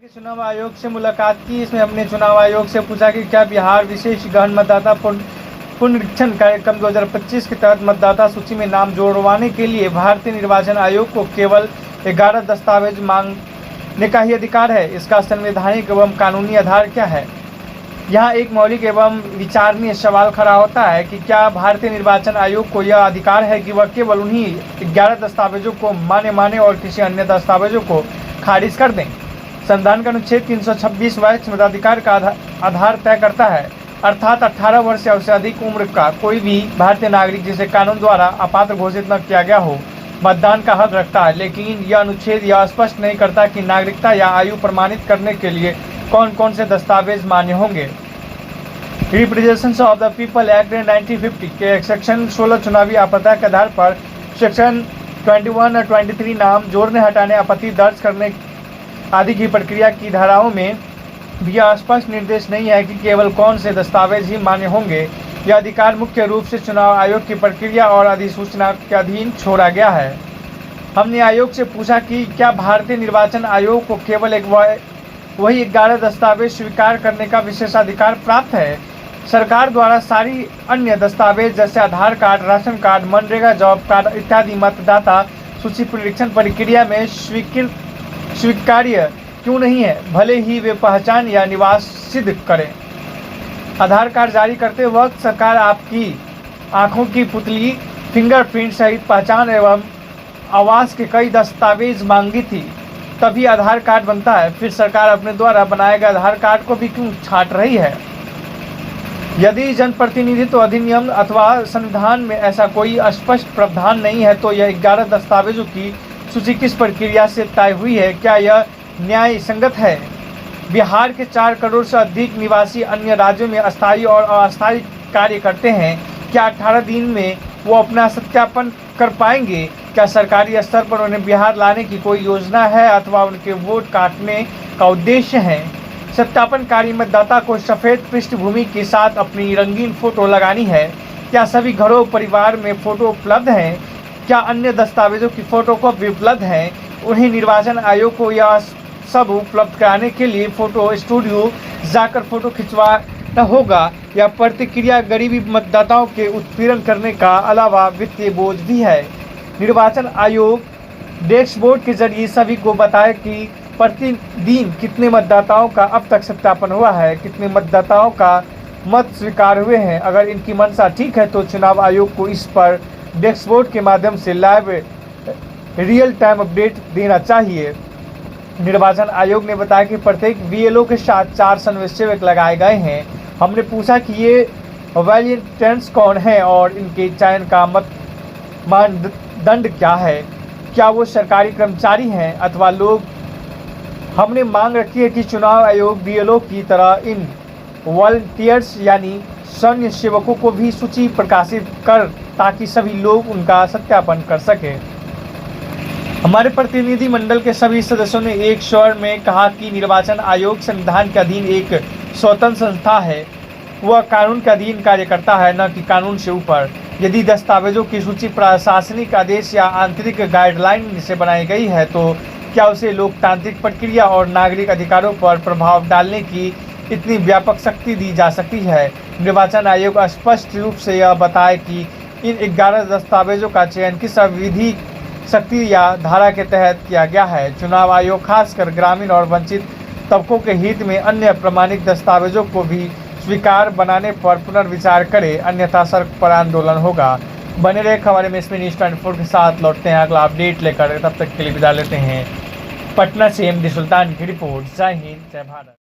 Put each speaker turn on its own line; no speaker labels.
चुनाव आयोग से मुलाकात की। इसमें हमने चुनाव आयोग से पूछा कि क्या बिहार विशेष गहन मतदाता पुनरीक्षण कार्यक्रम 2025 के तहत मतदाता सूची में नाम जोड़वाने के लिए भारतीय निर्वाचन आयोग को केवल 11 दस्तावेज मांगने का ही अधिकार है। इसका संवैधानिक एवं कानूनी आधार क्या है? यहाँ एक मौलिक एवं विचारणीय सवाल खड़ा होता है कि क्या भारतीय निर्वाचन आयोग को यह अधिकार है कि वह केवल उन्हीं 11 दस्तावेजों को माने और किसी अन्य दस्तावेजों को खारिज कर दें। संविधान का अनुच्छेद 326 वरिष्ठ मताधिकार का आधार तय करता है, अर्थात 18 वर्ष या उससे अधिक उम्र का कोई भी भारतीय नागरिक जिसे कानून द्वारा अपात्र घोषित न किया गया हो मतदान का हक रखता है। लेकिन यह अनुच्छेद यह स्पष्ट नहीं करता कि नागरिकता या आयु प्रमाणित करने के लिए कौन कौन से दस्तावेज मान्य होंगे। Representation of the people act 1950 के सेक्शन 16 चुनावी आपत्ति के आधार पर सेक्शन 21 और 23 नाम जोड़ने हटाने आपत्ति दर्ज करने आदि की प्रक्रिया की धाराओं में भी स्पष्ट निर्देश नहीं है कि केवल कौन से दस्तावेज ही मान्य होंगे। यह अधिकार मुख्य रूप से चुनाव आयोग की प्रक्रिया और अधिसूचना के अधीन छोड़ा गया है। हमने आयोग से पूछा कि क्या भारतीय निर्वाचन आयोग को केवल वही 11 दस्तावेज स्वीकार करने का विशेषाधिकार प्राप्त है। सरकार द्वारा सारी अन्य दस्तावेज जैसे Aadhaar card, ration card, MNREGA job card इत्यादि मतदाता सूची पुनरीक्षण प्रक्रिया में स्वीकार्य क्यों नहीं है, भले ही वे पहचान या निवास सिद्ध करें। आधार कार्ड जारी करते वक्त सरकार आपकी आंखों की पुतली, फिंगरप्रिंट सहित पहचान एवं आवास के कई दस्तावेज मांगी थी, तभी आधार कार्ड बनता है। फिर सरकार अपने द्वारा बनाए गए आधार कार्ड को भी क्यों छांट रही है? यदि जनप्रतिनिधित्व अधिनियम अथवा संविधान में ऐसा कोई स्पष्ट प्रावधान नहीं है तो यह 11 दस्तावेजों की सूची किस प्रक्रिया से तय हुई है? क्या यह न्याय संगत है? बिहार के 4 करोड़ से अधिक निवासी अन्य राज्यों में अस्थायी और अस्थायी कार्य करते हैं। क्या 18 दिन में वो अपना सत्यापन कर पाएंगे? क्या सरकारी स्तर पर उन्हें बिहार लाने की कोई योजना है अथवा उनके वोट काटने का उद्देश्य है? सत्यापनकारी मतदाता को सफ़ेद पृष्ठभूमि के साथ अपनी रंगीन फोटो लगानी है। क्या सभी घरों परिवार में फोटो उपलब्ध हैं? क्या अन्य दस्तावेजों की फोटोकॉपी उपलब्ध हैं? उन्हें निर्वाचन आयोग को यह सब उपलब्ध कराने के लिए फोटो स्टूडियो जाकर फोटो खिंचवाना होगा। यह प्रतिक्रिया गरीबी मतदाताओं के उत्पीड़न करने का अलावा वित्तीय बोझ भी है। निर्वाचन आयोग डैशबोर्ड के जरिए सभी को बताए कि प्रतिदिन कितने मतदाताओं का अब तक सत्यापन हुआ है, कितने मतदाताओं का मत स्वीकार हुए हैं। अगर इनकी मंशा ठीक है तो चुनाव आयोग को इस पर डैशबोर्ड के माध्यम से लाइव रियल टाइम अपडेट देना चाहिए। निर्वाचन आयोग ने बताया कि प्रत्येक बीएलओ के साथ 4 स्वयंसेवक लगाए गए हैं। हमने पूछा कि ये वॉलंटियर्स कौन हैं और इनके चयन का मानदंड क्या है, क्या वो सरकारी कर्मचारी हैं अथवा लोग। हमने मांग रखी है कि चुनाव आयोग बीएलओ की तरह इन वॉलंटियर्स यानी स्वयं सेवकों को भी सूची प्रकाशित कर ताकि सभी लोग उनका सत्यापन कर सकें। हमारे प्रतिनिधि मंडल के सभी सदस्यों ने एक स्वर में कहा कि निर्वाचन आयोग संविधान के अधीन एक स्वतंत्र संस्था है। वह कानून के अधीन कार्य करता है, न कि कानून से ऊपर। यदि दस्तावेजों की सूची प्रशासनिक आदेश या आंतरिक गाइडलाइन से बनाई गई है तो क्या उसे लोकतांत्रिक प्रक्रिया और नागरिक अधिकारों पर प्रभाव डालने की इतनी व्यापक शक्ति दी जा सकती है? निर्वाचन आयोग स्पष्ट रूप से यह बताए कि इन 11 दस्तावेजों का चयन किस विधि शक्ति या धारा के तहत किया गया है। चुनाव आयोग खासकर ग्रामीण और वंचित तबकों के हित में अन्य प्रमाणित दस्तावेजों को भी स्वीकार बनाने पर पुनर्विचार करे, अन्यथा सड़क पर आंदोलन होगा। बने रहे खबरें में इसमें न्यूज़ 24 के साथ लौटते हैं अगला अपडेट लेकर। तब तक के लिए विदा लेते हैं। पटना से एमडी सुल्तान की रिपोर्ट। जय हिंद, जय भारत।